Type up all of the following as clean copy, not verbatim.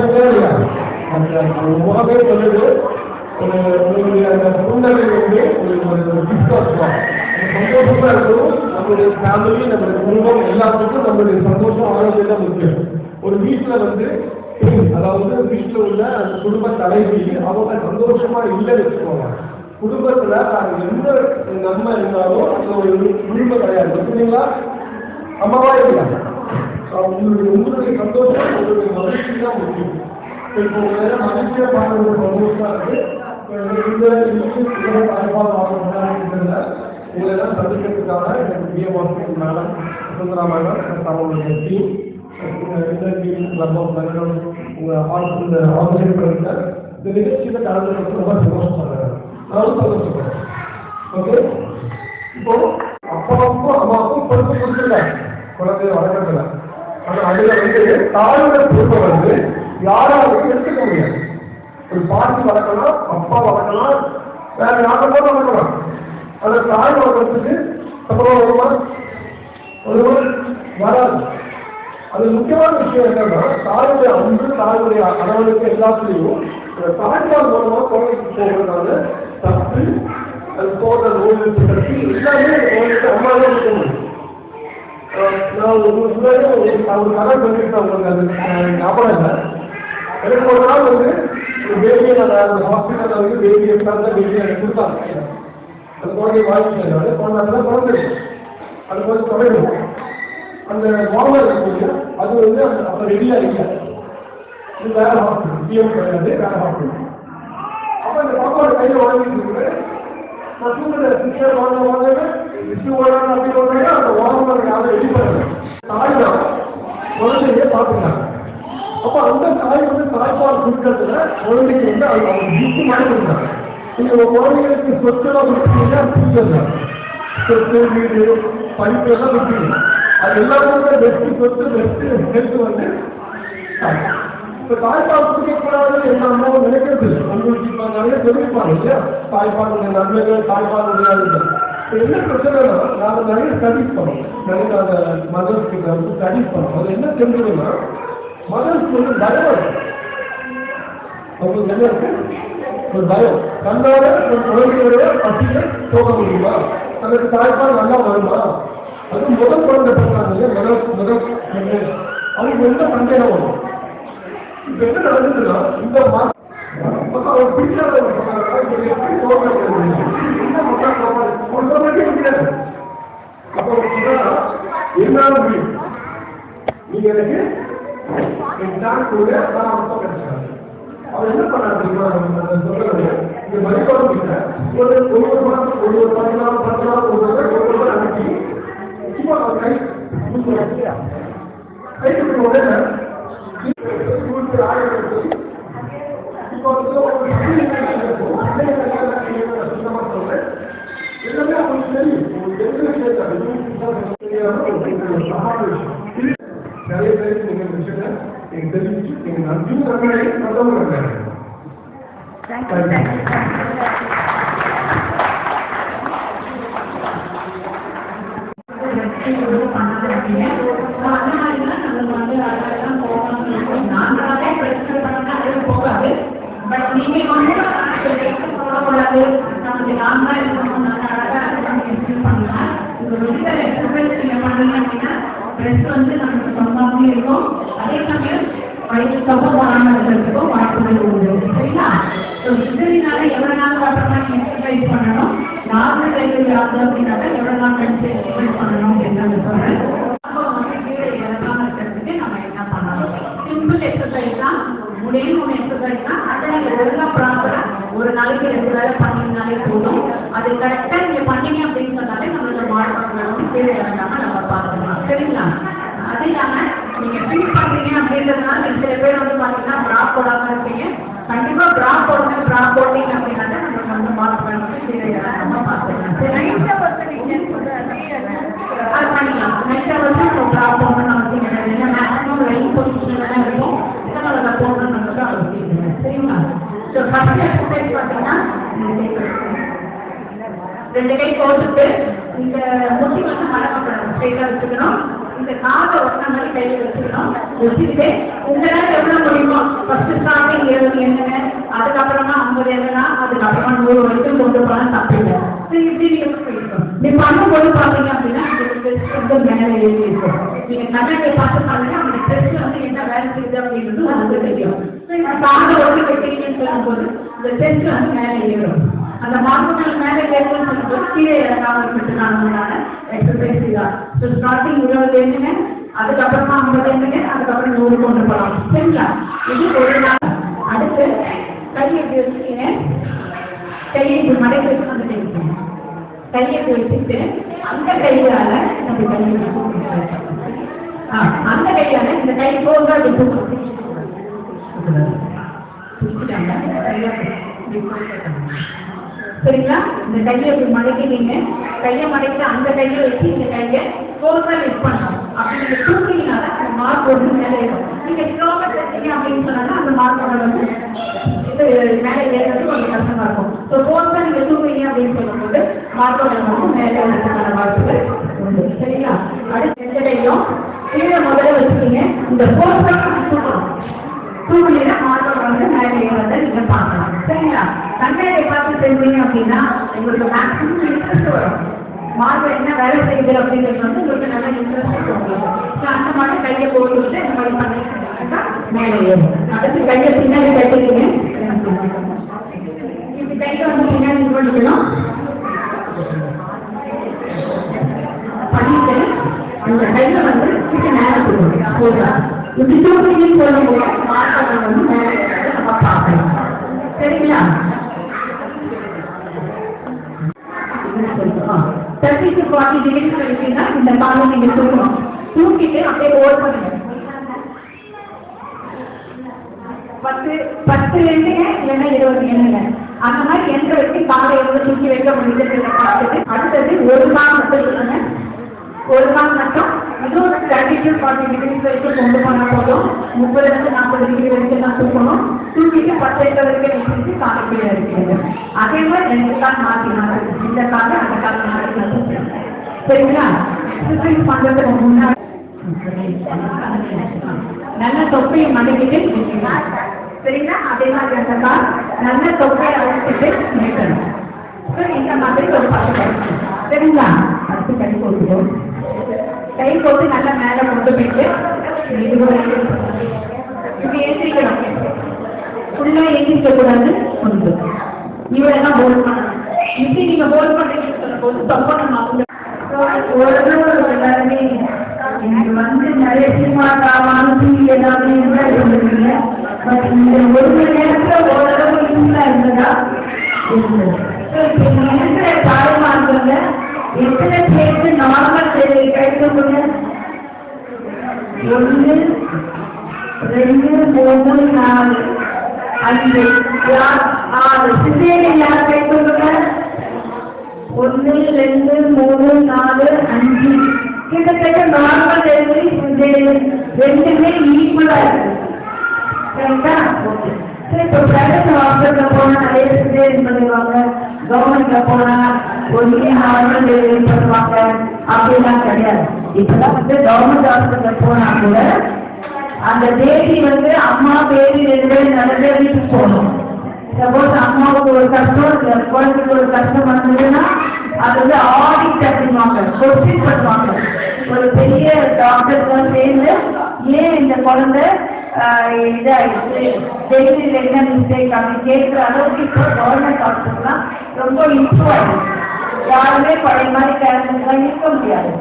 இல்லையா? அந்த முகமே சொல்லுது, உங்களுடைய அந்த சூழ்நிலை வந்து உங்களுக்கு ஒரு சந்தோஷமா இருக்கணும். நம்மளுடைய ஃபேமிலி, நம்மளுடைய குடும்பம் எல்லாத்துக்கும் நம்மளுடைய சந்தோஷம் ஆரோக்கியம் தான் முக்கியம். ஒரு வீட்டுல வந்து அதாவது வீட்டுல உள்ள அந்த குடும்ப தலைவி அவங்க சந்தோஷமா இல்லைன்னு வச்சுக்கோங்க, குடும்பத்துல எந்த நன்மை இருந்தாலும் அந்த ஒரு உரிமை கிடையாது. புரியுங்களா? அம்மாவா இல்லையா? உங்களுடைய சந்தோஷம் உங்களுடைய மகிழ்ச்சி தான் முக்கியம். இப்போ மகிழ்ச்சியா பார்க்கறது சந்தோஷமா இருக்கு. இதெல்லாம் சந்திக்கிறதுக்காக எனக்கு பிஎம்ஆர் மேடம், சுந்தரா மேடம், அவங்களுடைய டீம், இந்த நிகழ்ச்சியில கலந்துக்கிறது ரொம்ப சந்தோஷப்படுறேன். நானும் சந்தோஷப்படுறேன். ஓகே, இப்போ அப்பாவுக்கும் அம்மாவுக்கும் பொறுப்பு கொடுத்துருங்க குழந்தைய வளர்க்கறதுல. ஆனா அதுல வந்து தாயோட பொறுப்பை வந்து யாராவது எடுத்துக்க முடியாது. ஒரு பாட்டி வளர்க்கலாம், அப்பா வளர்க்கலாம், வேற யாரும் வளர்க்கலாம். அந்த தாய் வளர்க்கறதுக்கு அப்புறம் ஒருவர் வராது. அது முக்கியமான விஷயம் என்னன்னா, தாயுடைய அன்பு, தாயுடைய அரவணைப்பு எல்லாத்துலையும் தாய்ப்பால் மூலமா குழந்தைக்கு போகிறதுனால தப்பு, அது போடுற நோய் பற்றி எல்லாமே குழந்தைக்கு அம்மாவே இருக்க முடியும். நான் உங்களுக்கு முன்னாடி ஒரு கதை சொல்லிட்டேன், உங்களுக்கு அது ஞாபகம் இல்லை. எனக்கு ஒரு நாள் வந்து பேபியை நான் ஹாஸ்பிட்டலில் வந்து பேபி எடுத்தாங்க, பேபி எனக்கு கொடுத்தாங்க. அந்த குழந்தைய வாங்கிட்டு குழந்தை குழந்தை அது கொஞ்சம் தொடரும். அந்த வாங்கல் இருக்கும்போது அது வந்து அப்போ ரெடியா இல்லை. இது வேற ஹாஸ்பிட்டல், பிஎம் கிடையாது, வேற ஹாஸ்பிட்டல். அப்போ அந்த பாப்பாவோட கையை வாங்கிட்டு இருக்கு. நான் தூங்குற சிஸ்டர் வாங்க விட்டு ஓடாங்க அப்படி சொல்றாங்க. அந்த வாங்கல் யாரும் ரெடி பண்ணல. தாய் தான் குழந்தைய பார்த்துருந்தாங்க. அப்போ அந்த தாய் வந்து தாய்ப்பால் கொடுக்கறதுல குழந்தைக்கு வந்து அவங்க ஜிட்டு மாதிரி இருந்தாங்க. நீங்க உங்க குழந்தைகளுக்கு சொத்துலாம் கொடுத்தீங்கன்னா புரிஞ்சிருந்தாங்க. சொத்து, வீடு, படிப்பு எல்லாம் கொடுத்தீங்க. அது எல்லாருமே வெற்றி சொத்து, வெற்றி ஹெல்த் வந்து இப்ப தாய்ப்பால் கொடுக்கக்கூடாது என்ன அம்மாவும் நினைக்கிறது. உங்களுக்கு நிறைய தெரிவிப்பாங்க இல்லையா, தாய்ப்பாலுடைய நன்மைகள், தாய்ப்பால் முடியாது. என்ன பிரச்சனைனா நாங்கள் நிறைய ஸ்டடிஸ் பண்ணோம், நிறைய அந்த மதர்ஸ் கிட்ட வந்து ஸ்டடிஸ் பண்ணோம். அது என்ன தெரிஞ்சதுன்னா, மதர்ஸ்க்கு வந்து பயம் இருக்கு. அவங்களுக்கு என்ன இருக்கு? ஒரு பயம். தன்னால ஒரு குழந்தைகளுடைய பசியை போக முடியுமா, அதற்கு தாய்ப்பால் நல்லா வருமா, அது முதல் குழந்தை போட்டாங்க அவங்களுக்கு எந்த சந்தேகம் வரும். இப்ப என்ன நடக்குதுன்னா, இந்த ஒரு பிடிக்காத முடியாது. அப்போ என்னால முடியும், நீங்க எனக்கு கூட கிடைச்சாங்க. அவர் என்ன பண்ணாரு சொல்றது, இந்த மதிப்பாளர் கிட்ட ஒவ்வொரு மாதம் ஒரு 10 நாள் ஒவ்வொரு அனுப்பி சும்மா கை உடனே எல்லாமே அவங்களுக்கு தெரியும். நிறைய பேருக்கு நீங்க விஷயத்தை நீங்க தெரிவிச்சு நீங்க நன்றியும் நன்மையை நல்லவங்க இருக்காங்க. அதே சமயம் வயது சமூகமானவர்களுக்கும் வாய்ப்புகள் உண்டு. சரிங்களா? இதனால எவ்வளவு நாள் அப்புறமா எக்ஸசைஸ் பண்ணணும், நார்மல் டெலிவரி ஆகுது அப்படின்னாக்க எவ்வளவு நாள் கழிச்சு எக்ஸசைஸ் பண்ணணும் அப்படின்னு சொல்றேன். அப்போ வந்து கீழே இறங்காம இருக்கிறதுக்கு நம்ம என்ன பண்ணணும்? சிம்பிள் எக்ஸசைஸ் தான், முடியும் எக்ஸசைஸ் தான். அதை நீங்க ஒழுங்கா ப்ராப்பரா ஒரு நாளைக்கு 2 வேளை பண்ணீங்கனாலே போதும். அது கரெக்டா நீங்க பண்ணீங்க அப்படின்னு சொன்னாலே நம்மளோட வாழ்க்கை கீழே இறங்காம நம்ம பார்த்துக்கலாம். சரிங்களா? அது இல்லாம நீங்க ஃபீல் பண்றீங்க அப்படின்றதுனால சில பேர் வந்து பாத்தீங்கன்னா ப்ரா போடாம இருப்பீங்க. கண்டிப்பா ப்ரா போடுங்க. ப்ரா போட்டீங்க அப்படின்னா நமக்கு வந்து மார்க் கீழே இறங்காம பார்த்துக்கலாம். அது பண்ணிக்கலாம். நெக்ஸ்ட் வந்து ப்ரா போடணும்னு அவசியம் கிடையாது. ஏன்னா மேக்ஸிமம் ரைட் பொசிஷன்ல தான் இருக்கும். இதனால அதை போடணும்னு தான் அவசியம் இல்லை. சரிங்களா? ஃபர்ஸ்ட் எக்ஸசைஸ் பாத்தீங்கன்னா 2 கை போட்டுட்டு இந்த முட்டி வந்து மடக்கப்படணும், ஸ்ட்ரெயிட்டா வச்சுக்கணும். இந்த காதை ஒட்ட மாதிரி கையில வச்சுக்கணும். வச்சுக்கிட்டு உங்களால எவ்வளவு முடியுமோ ஃபர்ஸ்ட் ஸ்டார்டிங் 70 எண்ணுங்க, அதுக்கப்புறமா 50 எண்ணுனா, அதுக்கப்புறமா 100 வரைக்கும் கொண்டு போகலாம், தப்பு இல்லை. இப்படி நீங்க பண்ணும்போது பாத்தீங்க அப்படின்னா மேல எழுதி இருக்கும். நீங்க கண்ணாடியை பார்த்து பாருங்க, அந்த டெஸ்ட் வந்து என்ன வேலை செய்யுது அப்படின்றது உங்களுக்கு தெரியும். காதை ஒட்டி வைக்கிறீங்கன்னு சொல்லும்போது இந்த டெஸ்ட் வந்து மேல ஏறும். அந்த மார்க்குகள் மேல ஏறும்னு சொல்லும்போது கீழே இறங்காம இருக்கிறதுனால எக்ஸசைஸ் தான். ஸ்டார்டிங் 20 எண்ணுங்க, அதுக்கப்புறமா 50 எண்ணுங்க, அதுக்கப்புறம் 100 கொண்டு போகலாம். சரிங்களா? இது ஒரு நாள். அடுத்து கையை எப்படி வச்சுக்கீங்க, கையை இப்படி மடக்கி வச்சு அந்த கையை வச்சுட்டு அந்த கையால நம்ம அந்த கையால இந்த கை போக சரிங்களா? இந்த கையை இப்படி மடக்கிட்டீங்க, கையை மடக்கி அந்த கையை வச்சு இந்த கையை போக யூஸ் பண்ணலாம். அப்படி நீங்க தூக்கினால அந்த மார்க் வந்து மேலே ஏறும். நீங்க ஸ்லோவா செஞ்சீங்க அப்படின்னு சொன்னாலும் அந்த மார்க்கோட வந்து மேலே ஏறது கொஞ்சம் கஷ்டமா இருக்கும். ஸோ போக நீங்க தூக்குறீங்க அப்படின்னு சொல்லும்போது மார்க்கோட வந்து மேலே ஏறதுக்கான வாய்ப்புகள் உண்டு. சரிங்களா? அடுத்து எந்த கையும் கீழே முதல்ல வச்சுக்கீங்க, இந்த போக தூக்கணும். தூக்கினா மார்க்கோட வந்து மேலே ஏறதை நீங்க பார்க்கலாம். சரிங்களா? கண்ணாடியை பார்த்து செஞ்சீங்க அப்படின்னா உங்களுக்கு மேக்ஸிமம் இன்ட்ரெஸ்ட் வரும். மார்க் என்ன வேலை செய்யுது அப்படிங்கிறது வந்து உங்களுக்கு நல்ல இன்ட்ரெஸ்ட் வரும். அந்த மாதிரி கையை போட்டுவிட்டு இந்த மாதிரி பண்ணிட்டீங்கன்னா மேலே ஏறும். அடுத்து கையை பின்னாடி கட்டிக்கீங்க, இப்படி கையை வந்து பின்னாடி பண்ணிக்கணும். பண்ணிட்டு அந்த கையை வந்து மேலே போடுவோம். இப்படி தூக்கின்னு சொல்லும்போது மார்க்கை வந்து மேலே நம்ம பார்க்கலாம். சரிங்களா? 30 to 40 டிகிரி வரைக்கும்னா இந்த காலை நீங்க தூக்கணும். தூக்கிட்டு அப்படியே ஓர் பண்ணுங்க. 10 எண்ணுங்க இல்லைன்னா 20 எண்ணுங்க, அந்த மாதிரி எண்ணெய் வச்சு காலை எவ்வளவு தூக்கி வைக்க முடியுது பார்த்துட்டு அடுத்தது ஒரு கால் மட்டும் இல்லைங்க, ஒரு கால் மட்டும் இதுவும் 30 to 40 டிகிரி வரைக்கும் கொண்டு போனா போதும். 30 to 40 டிகிரி வரைக்கும் தான் தூக்கணும். தூக்கிட்டு 10 எண்ணெய் வரைக்கும் வச்சுட்டு காலை கீழே இருக்கிறது. அதே மாதிரி 2 கால் மாற்றினாங்க, இந்த காலை அந்த கால் மாற்றி. சரிங்களா? எக்ஸசைஸ் பண்றதுக்கு முன்னாடி நல்ல தொப்பையை மடக்கிட்டு சரிங்களா? அதே மாதிரி அந்த கால் நல்ல தொப்பையை அழைச்சிட்டு நிற்கணும். இந்த மாதிரி ஒரு 10 கை. சரிங்களா? அடுத்து கை போட்டுவோம். கை போட்டு நல்லா மேல கொண்டு போயிட்டு இப்படி ஏற்றிக்கணும். ஃபுல்லா ஏற்றிக்க கூடாது. கொண்டு இவரெல்லாம் போல் பண்ணணும். இப்படி நீங்க போல் பண்றீங்கன்னு சொல்லும் போது தொப்பனம் ஆகும். எல்லாருமே எனக்கு வந்து நிறைய சினிமா காவானு எல்லாமே இருந்தீங்க. பட் இந்த 1 மணி நேரத்துல ஓரளவு யூஸ்ஃபுல்லா இருந்ததா இருந்தது. இருக்கிற காலமா இருந்தவங்க எத்தனை பேருக்கு நார்மல் கிடைக்கக்கூடிய 1 2 3 4 5 6 சிசேரியன் யார் கிடைக்கக்கூடிய 1 2 3 4 5 கிட்டத்தட்ட நார்மல் டெலிவரி ரெண்டுமே ஈக்குவலா இருக்கு. சரிங்களா? இப்போ பிரைவேட் ஹாஸ்பிட்டல்ல போனா நிறைய சிசேரியன் பண்ணுவாங்க, கவர்மெண்ட்ல போனா ஒன்லி நார்மல் டெலிவரி பண்ணுவாங்க. அப்படிலாம் கிடையாது. இப்பதான் வந்து கவர்மெண்ட் ஹாஸ்பிட்டல்ல போனா கூட அந்த பேபி வந்து அம்மா பேபி 2 பேரும் நல்ல வீட்டுக்கு போகணும். சப்போஸ் அம்மாவுக்கு ஒரு கஷ்டம் இல்ல குழந்தைக்கு ஒரு கஷ்டம் வந்ததுன்னா அது வந்து ஆடிட் அப்படிவாங்க, கொஸ்டின் பண்ணுவாங்க. ஒரு பெரிய டாக்டர் சேர்ந்து ஏன் இந்த குழந்தை இதாயிடுச்சு, டெலிவரியில என்ன மிஸ்டேக் அப்படின்னு கேட்கிற அளவுக்கு இப்போ கவர்மெண்ட் ஹாஸ்பிட்டல்லாம் ரொம்ப இம்ப்ரூவ் ஆயிடுச்சு. யாருமே பழைய மாதிரி கேரக்டர்லாம் இருக்க முடியாது.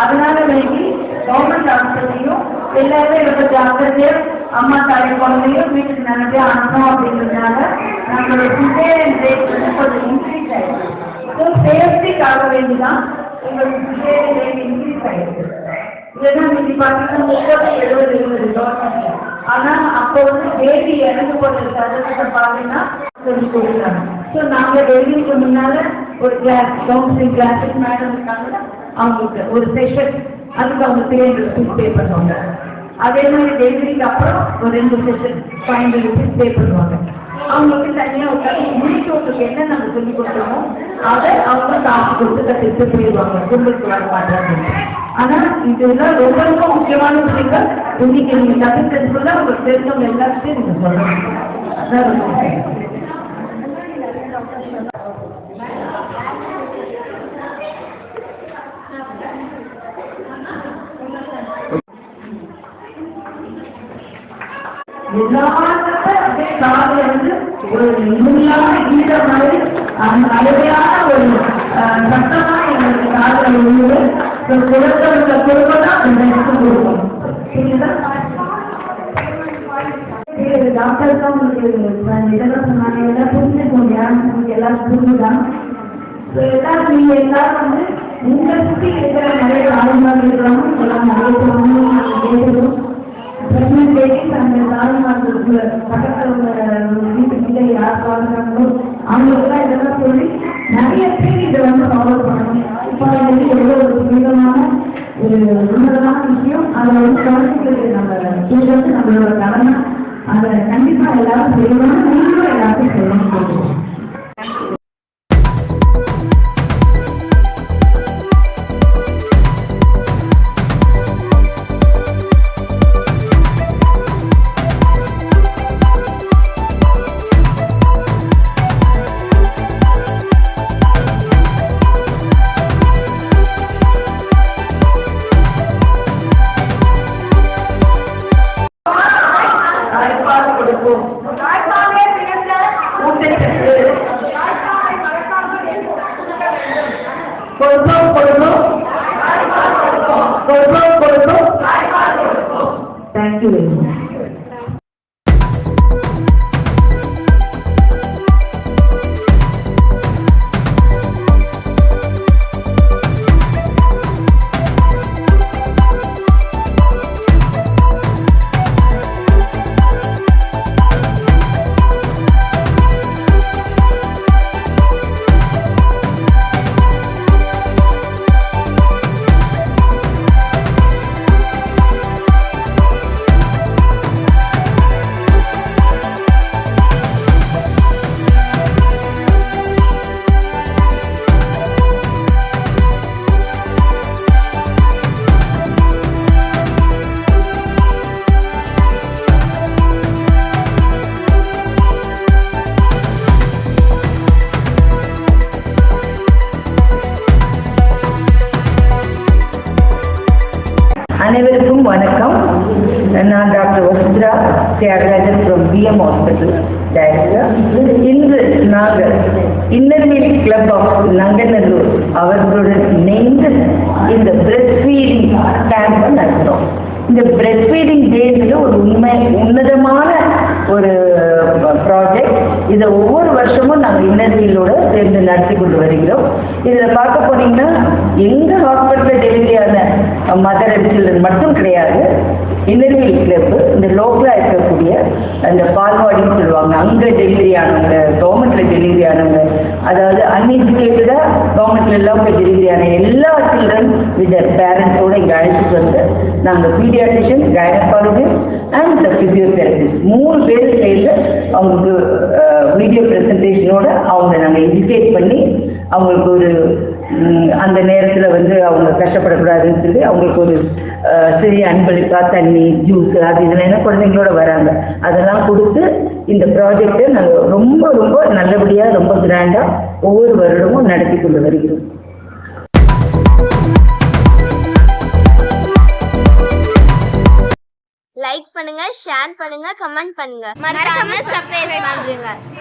அதனால வேண்டி கவர்மெண்ட் ஹாஸ்பிட்டலையும் எல்லாருமே ரொம்ப ஜாக்கிரதையா அம்மா தாய் குழந்தையும் வீட்டுக்கு நல்லதே அனுப்பணும் அப்படின்றதுனால நம்மளோட சிசேரியன் ரேட் வந்து கொஞ்சம் இன்க்ரீஸ் ஆயிடுச்சு. ஸோ சேஃப்டிக்காக வேண்டிதான் எங்களுக்கு சிசேரியன் ரேட் இன்க்ரீஸ் ஆயிடுச்சு. இல்லைன்னா இன்னைக்கு பார்த்தீங்கன்னா 30 70 கவர்மெண்ட். ஆனா அப்போ வந்து பேபி இறந்து போடுற சதவீதத்தை பார்த்தீங்கன்னா சொல்லி கொடுக்குறாங்க. ஸோ நாங்க டெலிவரிக்கு முன்னால ஒரு கிளாஸ் கவுன்சிலிங் கிளாஸுக்கு மேடம் இருக்காங்கன்னா அவங்களுக்கு ஒரு செஷன் அதுக்கு அவங்க 300 rupees பே பண்ணுவாங்க. அதே மாதிரி டெலிவரிக்கு அப்புறம் ஒரு 2 செஷன் 500 rupees பே பண்ணுவாங்க. அவங்களுக்கு தனியா உட்காந்து முடிக்கிறதுக்கு என்ன நம்ம சொல்லி கொடுத்தோமோ அதை அவங்க காசு கொடுத்து கற்றுட்டு போயிடுவாங்க. குடும்பத்துக்கு வர மாட்டாங்க. ஆனா இதெல்லாம் ரொம்ப ரொம்ப முக்கியமான விஷயங்கள். இன்னைக்கு நீங்க தவிர்க்கிறதுக்குள்ள உங்களுக்கு தெரிஞ்சவங்க எல்லாத்தையும் நீங்க சொல்லணும். அதான் ரொம்ப முக்கியம். எல்லாருமே காதல வந்து ஒரு இனிமையான கீத மாதிரி அழகையான ஒரு சத்தமா எங்களுக்கு காதல உள்ளது. குழந்தைகளுக்கு கொடுப்பதான் அந்த இடத்துக்கு கொடுக்கும். டாக்டர் தான் உங்களுக்கு இதெல்லாம் சொன்னாங்க. எல்லாம் புரிஞ்சுக்கோங்க. உங்களுக்கு எல்லாரும் புரிஞ்சுதான். எல்லாரும் நீங்க எல்லாரும் வந்து உங்களை சுற்றி இருக்கிற நிறைய ஆளுநர்கள் இருக்கிறவங்க எல்லாம் நிறைய பேசணும். அந்த தாய்மார்களுக்கு பக்கத்தில் உள்ள வீட்டுக்கிட்ட யார் வாழ்றாங்களோ அவங்களுக்குலாம் இதெல்லாம் சொல்லி நிறைய பேர் இதை வந்து ஃபாலோ பண்ணணும். இப்போ வந்து எவ்வளோ ஒரு புனிதமான ஒரு உன்னதமான விஷயம். அதை வந்து கவனிக்கிறது இது வந்து நம்மளோட கடமை. அதை கண்டிப்பா எல்லாரும் செய்யணும். நீங்களும் எல்லாத்தையும் சொல்லணும். Thank you very much. அனைவருக்கும் வணக்கம். நான் doctor Vasundhara Thiagarajan from PM hospital director. இன்று நாங்கள் இன்னர்வீல் கிளப் ஆஃப் நங்கநல்லூர் அவர்களுடன் இணைந்து இந்த பிரெஸ்ட் ஃபீடிங் கேம்ப் நடத்துகிறோம். இந்த பிரெஸ்ட் ஃபீடிங் டேன்றது ஒரு உன்னதமான ஒரு ப்ராஜெக்ட். இதை ஒவ்வொரு வருஷமும் நாங்கள் இன்னர்வீலோட சேர்ந்து நடத்தி கொண்டு வருகிறோம். இதில் பார்க்க போனீங்கன்னா எங்கள் ஹாஸ்பிட்டலில் டெலிவரியான மதர் அண்ட் சில்ட்ரன் மட்டும் கிடையாது. இன்னர்வீல் கிளப் இந்த லோக்கலாக இருக்கக்கூடிய அந்த பால்வாடின்னு சொல்லுவாங்க, அங்கே டெலிவரி ஆனவங்க, கவர்மெண்ட்ல டெலிவரி ஆனவங்க, அதாவது அன்எஜுகேட்டடாக கவர்மெண்ட்ல எல்லாம் போய் டெலிவரி ஆன எல்லா சில்ட்ரன் வித் பேரண்ட்ஸோட இங்கே அழைச்சிட்டு வந்து நாங்கள் பீடியாட்ரிஷியன், கைனகாலஜிஸ்ட் அண்ட் பிசியோதெரபிஸ்ட் 3 பேர் சேர்ந்து அவங்களுக்கு வீடியோ ப்ரெசன்டேஷனோட அவங்க நாங்கள் எஜுகேட் பண்ணி அவங்களுக்கு ஒரு அந்த நேரத்தில் வந்து அவங்க கஷ்டப்படக்கூடாதுன்னு சொல்லி அவங்களுக்கு ஒரு சிறிய அன்பளிப்பா தண்ணி, ஜூஸ், அது இதெல்லாம் என்ன குழந்தைங்களோட வராங்க அதெல்லாம் கொடுத்து இந்த ப்ராஜெக்டை நாங்கள் ரொம்ப ரொம்ப நல்லபடியாக ரொம்ப கிராண்டாக ஒவ்வொரு வருடமும் நடத்தி கொண்டு வருகிறோம். லைக் பண்ணுங்க, ஷேர் பண்ணுங்க, கமெண்ட் பண்ணுங்க, மறக்காம சப்ஸ்கிரைப் பண்ணுங்க.